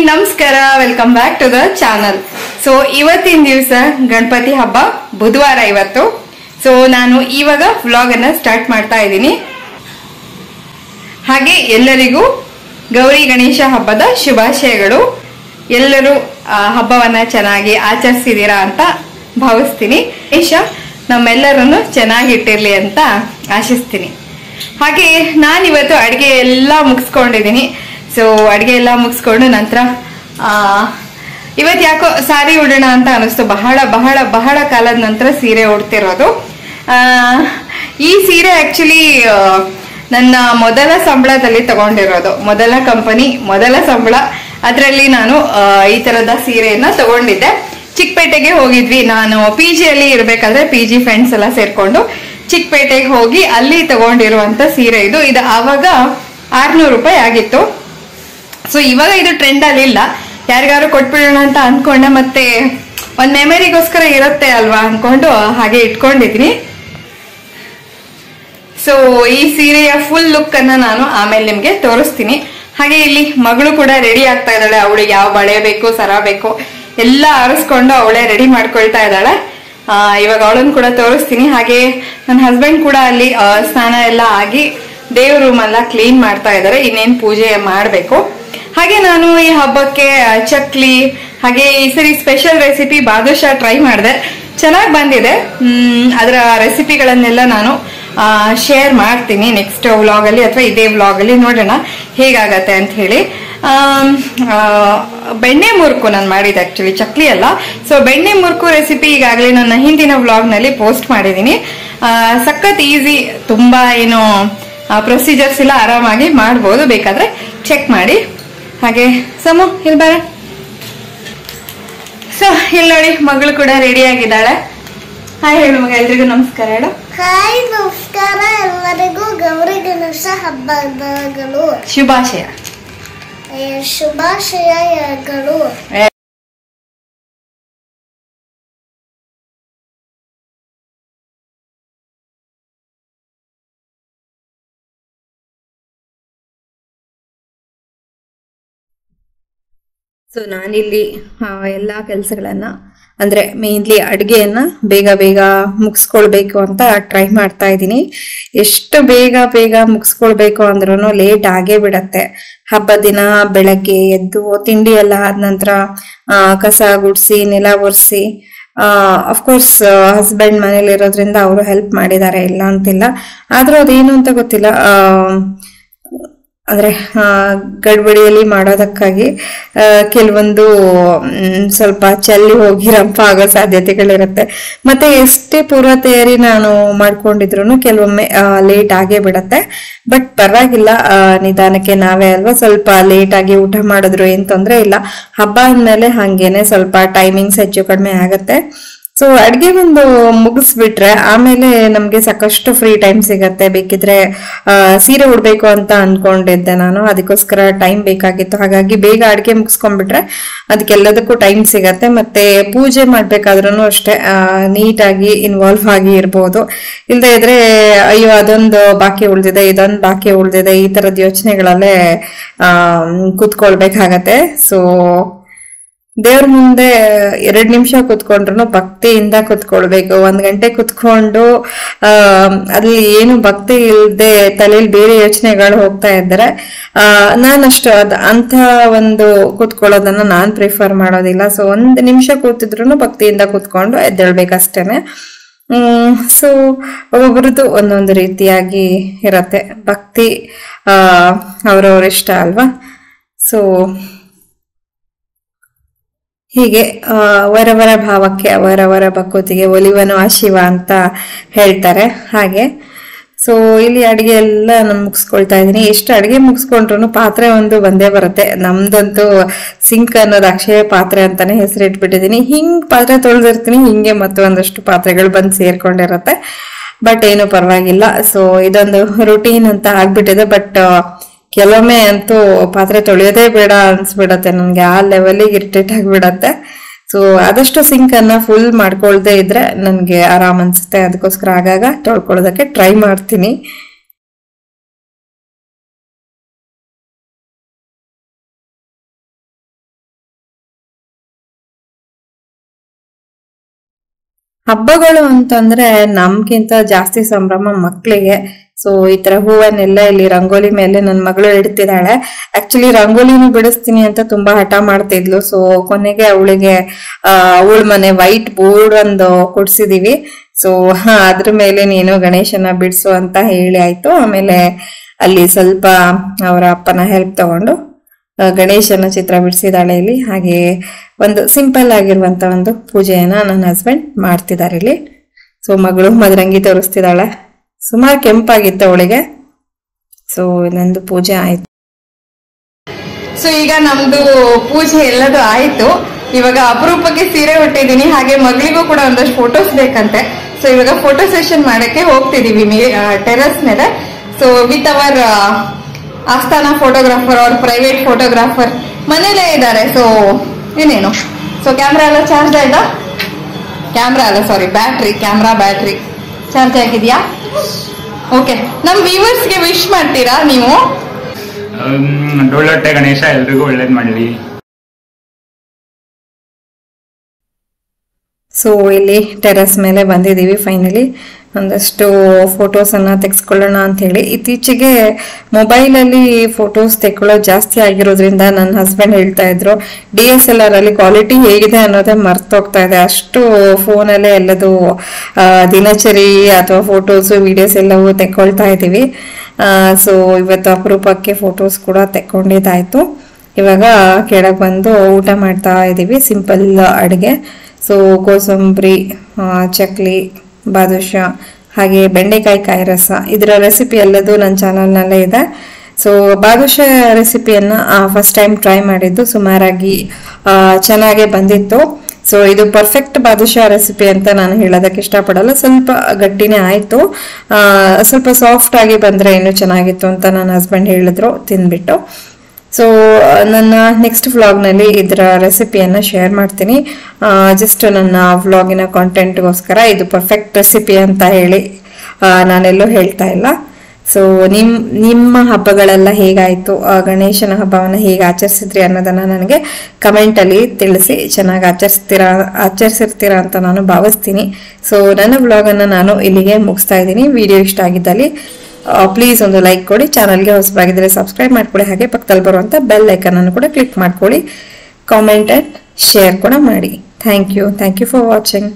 ನಮಸ್ಕಾರ, welcome back to the channel. So ಇವತ್ತಿನ ದಿವಸ ಗಣಪತಿ ಹಬ್ಬ ಬುಧವಾರ ಇವತ್ತು. ಸೊ ನಾನು ಇವಾಗ ವ್ಲಾಗ್ ಅನ್ನ ಸ್ಟಾರ್ಟ್ ಮಾಡ್ತಾ ಇದ್ದೀನಿ. ಹಾಗೆ ಎಲ್ಲರಿಗೂ ಗೌರಿ ಗಣೇಶ ಹಬ್ಬದ ಶುಭಾಶಯಗಳು. ಎಲ್ಲರೂ ಹಬ್ಬವನ್ನ ಚೆನ್ನಾಗಿ ಆಚರಿಸಿದೀರಾ ಅಂತ ಭಾವಿಸ್ತೀನಿ. ಗಣೇಶ ನಮ್ಮೆಲ್ಲರನ್ನು ಚೆನ್ನಾಗಿಟ್ಟಿರ್ಲಿ ಅಂತ ಆಶಿಸ್ತೀನಿ. ಹಾಗೆ ನಾನಿವತ್ತು ಅಡುಗೆ ಎಲ್ಲ ಮುಗಿಸ್ಕೊಂಡಿದ್ದೀನಿ. ಸೊ ಅಡುಗೆ ಎಲ್ಲ ಮುಗಿಸ್ಕೊಂಡು ನಂತರ ಇವತ್ತು ಯಾಕೋ ಸಾರಿ ಉಡೋಣ ಅಂತ ಅನಿಸ್ತು. ಬಹಳ ಬಹಳ ಬಹಳ ಕಾಲದ ನಂತರ ಸೀರೆ ಉಡ್ತಿರೋದು. ಈ ಸೀರೆ ಆಕ್ಚುಲಿ ನನ್ನ ಮೊದಲ ಸಂಬಳದಲ್ಲಿ ತಗೊಂಡಿರೋದು. ಮೊದಲ ಕಂಪನಿ ಮೊದಲ ಸಂಬಳ, ಅದರಲ್ಲಿ ನಾನು ಈ ತರದ ಸೀರೆಯನ್ನ ತಗೊಂಡಿದ್ದೆ. ಚಿಕ್ಕಪೇಟೆಗೆ ಹೋಗಿದ್ವಿ. ನಾನು PG ಅಲ್ಲಿ ಇರ್ಬೇಕಾದ್ರೆ PG ಫ್ರೆಂಡ್ಸ್ ಎಲ್ಲ ಸೇರ್ಕೊಂಡು ಚಿಕ್ಕಪೇಟೆಗೆ ಹೋಗಿ ಅಲ್ಲಿ ತಗೊಂಡಿರುವಂತ ಸೀರೆ ಇದು ಆವಾಗ 600 ರೂಪಾಯಿ ಆಗಿತ್ತು. ಸೊ ಇವಾಗ ಇದು ಟ್ರೆಂಡ್ ಅಲ್ಲಿ ಇಲ್ಲ, ಯಾರಿಗಾರು ಕೊಟ್ಬಿಡೋಣ ಅಂತ ಅನ್ಕೊಂಡೆ. ಮತ್ತೆ ಒಂದ್ ಮೆಮರಿಗೋಸ್ಕರ ಇರುತ್ತೆ ಅಲ್ವಾ ಅನ್ಕೊಂಡು ಹಾಗೆ ಇಟ್ಕೊಂಡಿದ್ವಿ. ಸೊ ಈ ಸೀರೆಯ ಫುಲ್ ಲುಕ್ ಅನ್ನ ನಾನು ಆಮೇಲೆ ನಿಮ್ಗೆ ತೋರಿಸ್ತೀನಿ. ಹಾಗೆ ಇಲ್ಲಿ ಮಗಳು ಕೂಡ ರೆಡಿ ಆಗ್ತಾ ಇದ್ದಾಳೆ. ಅವಳಿಗೆ ಯಾವ ಬಳೆ ಬೇಕು, ಸರ ಬೇಕು ಎಲ್ಲ ಆರಿಸ್ಕೊಂಡು ಅವಳೇ ರೆಡಿ ಮಾಡ್ಕೊಳ್ತಾ ಇದ್ದಾಳೆ. ಇವಾಗ ಅವಳನ್ನು ಕೂಡ ತೋರಿಸ್ತೀನಿ. ಹಾಗೆ ನನ್ನ ಹಸ್ಬೆಂಡ್ ಕೂಡ ಅಲ್ಲಿ ಸ್ನಾನ ಎಲ್ಲ ಆಗಿ ದೇವ್ರ ರೂಮ್ ಎಲ್ಲ ಕ್ಲೀನ್ ಮಾಡ್ತಾ ಇದ್ದಾರೆ. ಇನ್ನೇನು ಪೂಜೆ ಮಾಡಬೇಕು. ಹಾಗೆ ನಾನು ಈ ಹಬ್ಬಕ್ಕೆ ಚಕ್ಲಿ, ಹಾಗೆ ಈ ಸರಿ ಸ್ಪೆಷಲ್ ರೆಸಿಪಿ ಬಾದುಷಾ ಟ್ರೈ ಮಾಡಿದೆ. ಚೆನ್ನಾಗಿ ಬಂದಿದೆ. ಅದರ ರೆಸಿಪಿಗಳನ್ನೆಲ್ಲ ನಾನು ಶೇರ್ ಮಾಡ್ತೀನಿ ನೆಕ್ಸ್ಟ್ ವ್ಲಾಗ್ ಅಲ್ಲಿ ಅಥವಾ ಇದೇ ವ್ಲಾಗ್ ಅಲ್ಲಿ. ನೋಡೋಣ ಹೇಗಾಗತ್ತೆ ಅಂತ ಹೇಳಿ. ಬೆಣ್ಣೆ ಮುರುಕು ನಾನು ಮಾಡಿದೆ, ಆಕ್ಚುಲಿ ಚಕ್ಲಿ ಅಲ್ಲ. ಸೊ ಬೆಣ್ಣೆ ಮುರುಕು ರೆಸಿಪಿ ಈಗಾಗಲೇ ನನ್ನ ಹಿಂದಿನ ವ್ಲಾಗ್ ನಲ್ಲಿ ಪೋಸ್ಟ್ ಮಾಡಿದ್ದೀನಿ. ಸಖತ್ ಈಸಿ, ತುಂಬಾ ಏನು ಪ್ರೊಸೀಜರ್ಸ್ ಇಲ್ಲ, ಆರಾಮಾಗಿ ಮಾಡ್ಬೋದು. ಬೇಕಾದ್ರೆ ಚೆಕ್ ಮಾಡಿ. ಹಾಗೆ ಸಮು ಇಲ್ಲಿ ಬಾರ. ಸೊ ಇಲ್ಲಿ ನೋಡಿ, ಮಗಳು ಕೂಡ ರೆಡಿ ಆಗಿದ್ದಾಳೆ. ಹಾಯ್ ಹೇಳು ಮಗ, ಎಲ್ರಿಗೂ ನಮಸ್ಕಾರ ಹೇಳು. ಹಾಯ್ ನಮಸ್ಕಾರ ಎಲ್ಲರಿಗೂ. ಗೌರಿ ಗಣೇಶ ಹಬ್ಬಗಳು ಶುಭಾಶಯ. ಶುಭಾಶಯಗಳು. ಸೊ ನಾನಿಲ್ಲಿ ಎಲ್ಲ ಕೆಲಸಗಳನ್ನ ಅಂದರೆ ಮೇನ್ಲಿ ಅಡುಗೆಯನ್ನು ಬೇಗ ಬೇಗ ಮುಗಿಸ್ಕೊಳ್ಬೇಕು ಅಂತ ಟ್ರೈ ಮಾಡ್ತಾ ಇದ್ದೀನಿ. ಎಷ್ಟು ಬೇಗ ಬೇಗ ಮುಗಿಸ್ಕೊಳ್ಬೇಕು ಅಂದ್ರೂ ಲೇಟ್ ಆಗೇ ಬಿಡತ್ತೆ. ಹಬ್ಬದ ದಿನ ಬೆಳಗ್ಗೆ ಎದ್ದು ತಿಂಡಿ ಎಲ್ಲ ಆದ ನಂತರ ಕಸ ಗುಡಿಸಿ ನೆಲ ಒರೆಸಿ, ಅಫ್ಕೋರ್ಸ್ ಹಸ್ಬೆಂಡ್ ಮನೇಲಿ ಇರೋದ್ರಿಂದ ಅವರು ಹೆಲ್ಪ್ ಮಾಡಿದ್ದಾರೆ, ಇಲ್ಲ ಅಂತಿಲ್ಲ. ಆದರೂ ಅದೇನು ಅಂತ ಗೊತ್ತಿಲ್ಲ, ಅಂದ್ರೆ ಗಡ್ಬಡಿಯಲ್ಲಿ ಮಾಡೋದಕ್ಕಾಗಿ ಕೆಲವೊಂದು ಸ್ವಲ್ಪ ಚೆಲ್ಲಿ ಹೋಗಿ ರಂಪ ಆಗೋ ಸಾಧ್ಯತೆಗಳಿರುತ್ತೆ. ಮತ್ತೆ ಎಷ್ಟೇ ಪೂರ್ವ ತಯಾರಿ ನಾನು ಮಾಡ್ಕೊಂಡಿದ್ರು ಕೆಲವೊಮ್ಮೆ ಲೇಟ್ ಆಗೇ ಬಿಡತ್ತೆ. ಬಟ್ ಪರವಾಗಿಲ್ಲ, ನಿಧಾನಕ್ಕೆ ನಾವೇ ಅಲ್ವಾ, ಸ್ವಲ್ಪ ಲೇಟ್ ಆಗಿ ಊಟ ಮಾಡಿದ್ರು ಏನ್ ತೊಂದ್ರೆ ಇಲ್ಲ. ಹಬ್ಬ ಅಂದ್ಮೇಲೆ ಹಂಗೇನೆ ಸ್ವಲ್ಪ ಟೈಮಿಂಗ್ಸ್ ಹೆಚ್ಚು ಕಡಿಮೆ ಆಗತ್ತೆ. ಸೊ ಅಡ್ಗೆ ಒಂದು ಮುಗಿಸ್ಬಿಟ್ರೆ ಆಮೇಲೆ ನಮ್ಗೆ ಸಾಕಷ್ಟು ಫ್ರೀ ಟೈಮ್ ಸಿಗತ್ತೆ. ಬೇಕಿದ್ರೆ ಸೀರೆ ಉಡ್ಬೇಕು ಅಂತ ಅನ್ಕೊಂಡಿದ್ದೆ ನಾನು, ಅದಕ್ಕೋಸ್ಕರ ಟೈಮ್ ಬೇಕಾಗಿತ್ತು. ಹಾಗಾಗಿ ಬೇಗ ಅಡ್ಗೆ ಮುಗಿಸ್ಕೊಂಡ್ಬಿಟ್ರೆ ಅದಕ್ಕೆಲ್ಲದಕ್ಕೂ ಟೈಮ್ ಸಿಗತ್ತೆ. ಮತ್ತೆ ಪೂಜೆ ಮಾಡ್ಬೇಕಾದ್ರೂ ಅಷ್ಟೇ ನೀಟಾಗಿ ಇನ್ವಾಲ್ವ್ ಆಗಿ ಇರ್ಬೋದು. ಇಲ್ಲದೆ ಇದ್ರೆ ಅಯ್ಯೋ ಅದೊಂದು ಬಾಕಿ ಉಳ್ದಿದೆ, ಇದೊಂದು ಬಾಕಿ ಉಳ್ದಿದೆ, ಈ ತರದ ಯೋಚನೆಗಳಲ್ಲೇ ಕೂತ್ಕೊಳ್ಬೇಕಾಗತ್ತೆ. ಸೊ ದೇವ್ರ ಮುಂದೆ 2 ನಿಮಿಷ ಕುತ್ಕೊಂಡ್ರು ಭಕ್ತಿಯಿಂದ ಕುತ್ಕೊಳ್ಬೇಕು. 1 ಗಂಟೆ ಕುತ್ಕೊಂಡು ಅಲ್ಲಿ ಏನು ಭಕ್ತಿ ಇಲ್ಲದೆ ತಲೆಯಲ್ಲಿ ಬೇರೆ ಯೋಚನೆಗಳು ಹೋಗ್ತಾ ಇದ್ದಾರೆ, ನಾನಷ್ಟು ಅಂತ ಒಂದು ಕುತ್ಕೊಳ್ಳೋದನ್ನ ನಾನ್ ಪ್ರಿಫರ್ ಮಾಡೋದಿಲ್ಲ. ಸೊ 1 ನಿಮಿಷ ಕೂತಿದ್ರು ಭಕ್ತಿಯಿಂದ ಕುತ್ಕೊಂಡು ಎದ್ದೇಳ್ಬೇಕಷ್ಟೇನೆ. ಸೊ ಒಬ್ಬೊಬ್ರದ್ದು ಒಂದೊಂದು ರೀತಿಯಾಗಿ ಇರತ್ತೆ ಭಕ್ತಿ, ಅವ್ರವ್ರ ಇಷ್ಟ ಅಲ್ವಾ. ಸೊ ಹೀಗೆ ಅವರವರ ಭಾವಕ್ಕೆ ಅವರವರ ಭಕ್ತಿಗೆ ಒಲಿವನು ಆ ಶಿವ ಅಂತ ಹೇಳ್ತಾರೆ. ಹಾಗೆ ಸೊ ಇಲ್ಲಿ ಅಡುಗೆ ಎಲ್ಲ ನಾನು ಮುಗಿಸ್ಕೊಳ್ತಾ ಇದ್ದೀನಿ. ಎಷ್ಟು ಅಡುಗೆ ಮುಗಿಸ್ಕೊಂಡ್ರು ಪಾತ್ರೆ ಒಂದು ಬಂದೇ ಬರುತ್ತೆ. ನಮ್ದಂತೂ ಸಿಂಕ್ ಅನ್ನೋದು ಅಕ್ಷಯ ಪಾತ್ರೆ ಅಂತಾನೆ ಹೆಸರಿಟ್ಬಿಟ್ಟಿದ್ದೀನಿ. ಹಿಂಗ್ ಪಾತ್ರೆ ತೊಳೆದಿರ್ತೀನಿ, ಹಿಂಗೆ ಮತ್ತೊಂದಷ್ಟು ಪಾತ್ರೆಗಳು ಬಂದು ಸೇರ್ಕೊಂಡಿರತ್ತೆ. ಬಟ್ ಏನು ಪರವಾಗಿಲ್ಲ. ಸೊ ಇದೊಂದು ರುಟೀನ್ ಅಂತ ಆಗ್ಬಿಟ್ಟಿದೆ. ಬಟ್ ಕೆಲವೊಮ್ಮೆ ಅಂತೂ ಪಾತ್ರೆ ತೊಳೆಯೋದೇ ಬೇಡ ಅನ್ಸ್ಬಿಡತ್ತೆ ನನ್ಗೆ, ಆ ಲೆವೆಲಿಗೆ ಇರಿಟೇಟ್ ಆಗಿಬಿಡತ್ತೆ. ಸೊ ಆದಷ್ಟು ಸಿಂಕ್ ಅನ್ನ ಫುಲ್ ಮಾಡ್ಕೊಳ್ದೇ ಇದ್ರೆ ನನ್ಗೆ ಆರಾಮ್ ಅನ್ಸುತ್ತೆ. ಅದಕ್ಕೋಸ್ಕರ ಆಗಾಗ ತೊಳ್ಕೊಳ್ಳೋದಕ್ಕೆ ಟ್ರೈ ಮಾಡ್ತೀನಿ. ಹಬ್ಬಗಳು ಅಂತಂದ್ರೆ ನಮ್ಗಿಂತ ಜಾಸ್ತಿ ಸಂಭ್ರಮ ಮಕ್ಳಿಗೆ. ಸೊ ಈ ತರ ಹೂವನ್ನೆಲ್ಲ ಇಲ್ಲಿ ರಂಗೋಲಿ ಮೇಲೆ ನನ್ನ ಮಗಳು ಇಡ್ತಿದ್ದಾಳೆ. ಆಕ್ಚುಲಿ ರಂಗೋಲಿನೂ ಬಿಡಿಸ್ತೀನಿ ಅಂತ ತುಂಬಾ ಹಠ ಮಾಡ್ತಿದ್ಲು. ಸೊ ಕೊನೆಗೆ ಅವಳಿಗೆ ಅವಳ ಮನೆ ವೈಟ್ ಬೋರ್ಡ್ ಒಂದು ಕೊಡ್ಸಿದೀವಿ. ಸೊ ಅದ್ರ ಮೇಲೆ ನೀನು ಗಣೇಶನ ಬಿಡಿಸು ಅಂತ ಹೇಳಿ ಆಯ್ತು. ಆಮೇಲೆ ಅಲ್ಲಿ ಸ್ವಲ್ಪ ಅವರ ಅಪ್ಪನ ಹೆಲ್ಪ್ ತಗೊಂಡು ಗಣೇಶನ ಚಿತ್ರ ಬಿಡಿಸಿದಾಳೆ ಇಲ್ಲಿ. ಹಾಗೆ ಒಂದು ಸಿಂಪಲ್ ಆಗಿರುವಂತ ಒಂದು ಪೂಜೆಯನ್ನ ನನ್ನ ಹಸ್ಬೆಂಡ್ ಮಾಡ್ತಿದ್ದಾರೆ ಇಲ್ಲಿ. ಸೊ ಮಗಳು ಮದರಂಗಿ ತೋರಿಸ್ತಿದ್ದಾಳೆ. ಸುಮಾರು ಕೆಂಪಾಗಿತ್ತು ಅವಳಿಗೆ. ಸೊ ನಂದು ಪೂಜೆ ಆಯ್ತು. ಸೊ ಈಗ ನಮ್ದು ಪೂಜೆ ಎಲ್ಲದೂ ಆಯ್ತು. ಇವಾಗ ಅಪರೂಪಕ್ಕೆ ಸೀರೆ ಉಟ್ಟಿದ್ದೀನಿ. ಹಾಗೆ ಮಗಳಿಗೂ ಕೂಡ ಒಂದಷ್ಟು ಫೋಟೋಸ್ ಬೇಕಂತೆ. ಸೊ ಇವಾಗ ಫೋಟೋ ಸೆಷನ್ ಮಾಡಕ್ಕೆ ಹೋಗ್ತಿದೀವಿ ಟೆರಸ್ ಮೇಲೆ. ಸೊ ವಿತ್ ಅವರ್ ಆಸ್ಥಾನ ಫೋಟೋಗ್ರಾಫರ್ ಅವ್ರ ಪ್ರೈವೇಟ್ ಫೋಟೋಗ್ರಾಫರ್ ಮನೇಲೇ ಇದ್ದಾರೆ. ಸೊ ಏನೇನು ಸೊ ಕ್ಯಾಮ್ರಾ ಎಲ್ಲ ಚಾರ್ಜ್ ಆಯ್ತಾ? ಕ್ಯಾಮ್ರಾ ಅಲ್ಲ ಸಾರಿ ಬ್ಯಾಟ್ರಿ, ಕ್ಯಾಮ್ರಾ ಬ್ಯಾಟ್ರಿ ಚಾರ್ಜ್ ಆಗಿದ್ಯಾ? ಓಕೆ. ನಮ್ ವ್ಯೂವರ್ಸ್ಗೆ ವಿಶ್ ಮಾಡ್ತೀರಾ ನೀವು? ಡೊಳ್ಳೊಟ್ಟೆ ಗಣೇಶ ಎಲ್ರಿಗೂ ಒಳ್ಳೇದ್ ಮಾಡ್ಲಿ. ಸೊ ಇಲ್ಲಿ ಟೆರಸ್ ಮೇಲೆ ಬಂದಿದ್ದೀವಿ ಫೈನಲಿ. ಒಂದಷ್ಟು ಫೋಟೋಸ್ ಅನ್ನ ತೆಗೆಸ್ಕೊಳ್ಳೋಣ ಅಂತ ಹೇಳಿ. ಇತ್ತೀಚೆಗೆ ಮೊಬೈಲಲ್ಲಿ ಫೋಟೋಸ್ ತೆಕ್ಕೊಳ್ಳೋದು ಜಾಸ್ತಿ ಆಗಿರೋದ್ರಿಂದ ನನ್ನ ಹಸ್ಬೆಂಡ್ ಹೇಳ್ತಾ ಇದ್ರು DSLR ಅಲ್ಲಿ ಕ್ವಾಲಿಟಿ ಹೇಗಿದೆ ಅನ್ನೋದೇ ಮರ್ತೋಗ್ತಾ ಇದೆ. ಅಷ್ಟು ಫೋನಲ್ಲೇ ಎಲ್ಲದು ದಿನಚರಿ ಅಥವಾ ಫೋಟೋಸ್ ವಿಡಿಯೋಸ್ ಎಲ್ಲವೂ ತೆಕ್ಕೊಳ್ತಾ ಇದ್ದೀವಿ. ಸೊ ಇವತ್ತು ಅಪರೂಪಕ್ಕೆ ಫೋಟೋಸ್ ಕೂಡ ತೆಕ್ಕೊಂಡಿದ್ದಾಯ್ತು. ಇವಾಗ ಕೆಳಗೆ ಬಂದು ಊಟ ಮಾಡ್ತಾ ಇದ್ದೀವಿ. ಸಿಂಪಲ್ ಅಡುಗೆ. ಸೊ ಕೋಸಂಬರಿ, ಚಕ್ಲಿ, ಬಾದುಷಾ, ಹಾಗೆ ಬೆಂಡೆಕಾಯಿ ಕಾಯಿ ರಸ. ಇದರ ರೆಸಿಪಿ ಎಲ್ಲದು ನನ್ನ ಚಾನಲ್ನಲ್ಲೇ ಇದೆ. ಸೊ ಬಾದುಷಾ ರೆಸಿಪಿಯನ್ನ ಫಸ್ಟ್ ಟೈಮ್ ಟ್ರೈ ಮಾಡಿದ್ದು, ಸುಮಾರಾಗಿ ಚೆನ್ನಾಗೇ ಬಂದಿತ್ತು. ಸೊ ಇದು ಪರ್ಫೆಕ್ಟ್ ಬಾದುಷಾ ರೆಸಿಪಿ ಅಂತ ನಾನು ಹೇಳೋದಕ್ಕೆ ಇಷ್ಟಪಡಲ್ಲ. ಸ್ವಲ್ಪ ಗಟ್ಟಿನೇ ಆಯ್ತು. ಸ್ವಲ್ಪ ಸಾಫ್ಟ್ ಆಗಿ ಬಂದ್ರೆ ಇನ್ನೂ ಚೆನ್ನಾಗಿತ್ತು ಅಂತ ನನ್ನ ಹಸ್ಬೆಂಡ್ ಹೇಳಿದ್ರು ತಿಂದ್ಬಿಟ್ಟು. ಸೊ ನನ್ನ ನೆಕ್ಸ್ಟ್ ವ್ಲಾಗ್ನಲ್ಲಿ ಇದರ ರೆಸಿಪಿಯನ್ನು ಶೇರ್ ಮಾಡ್ತೀನಿ. ಜಸ್ಟ್ ನನ್ನ ವ್ಲಾಗಿನ ಕಾಂಟೆಂಟ್ಗೋಸ್ಕರ ಇದು ಪರ್ಫೆಕ್ಟ್ ರೆಸಿಪಿ ಅಂತ ಹೇಳಿ ನಾನೆಲ್ಲೂ ಹೇಳ್ತಾ ಇಲ್ಲ. ಸೊ ನಿಮ್ಮ ಹಬ್ಬಗಳೆಲ್ಲ ಹೇಗಾಯಿತು, ಗಣೇಶನ ಹಬ್ಬವನ್ನು ಹೇಗೆ ಆಚರಿಸಿದ್ರಿ ಅನ್ನೋದನ್ನು ನನಗೆ ಕಮೆಂಟಲ್ಲಿ ತಿಳಿಸಿ. ಚೆನ್ನಾಗಿ ಆಚರಿಸಿರ್ತೀರಾ ಅಂತ ನಾನು ಭಾವಿಸ್ತೀನಿ. ಸೊ ನನ್ನ ವ್ಲಾಗನ್ನು ನಾನು ಇಲ್ಲಿಗೆ ಮುಗಿಸ್ತಾ ಇದ್ದೀನಿ. ವಿಡಿಯೋ ಇಷ್ಟ ಆಗಿದ್ದಲ್ಲಿ ಪ್ಲೀಸ್ ಒಂದು ಲೈಕ್ ಕೊಡಿ. ಚಾನಲ್ಗೆ ಹೊಸಬಾಗಿದ್ದರೆ ಸಬ್ಸ್ಕ್ರೈಬ್ ಮಾಡ್ಕೊಳ್ಳಿ. ಹಾಗೆ ಪಕ್ಕದಲ್ಲಿ ಬರುವಂಥ ಬೆಲ್ ಐಕನ್ ಅನ್ನು ಕೂಡ ಕ್ಲಿಕ್ ಮಾಡ್ಕೊಳ್ಳಿ. ಕಾಮೆಂಟ್ ಆ್ಯಂಡ್ ಶೇರ್ ಕೂಡ ಮಾಡಿ. Thank you for watching.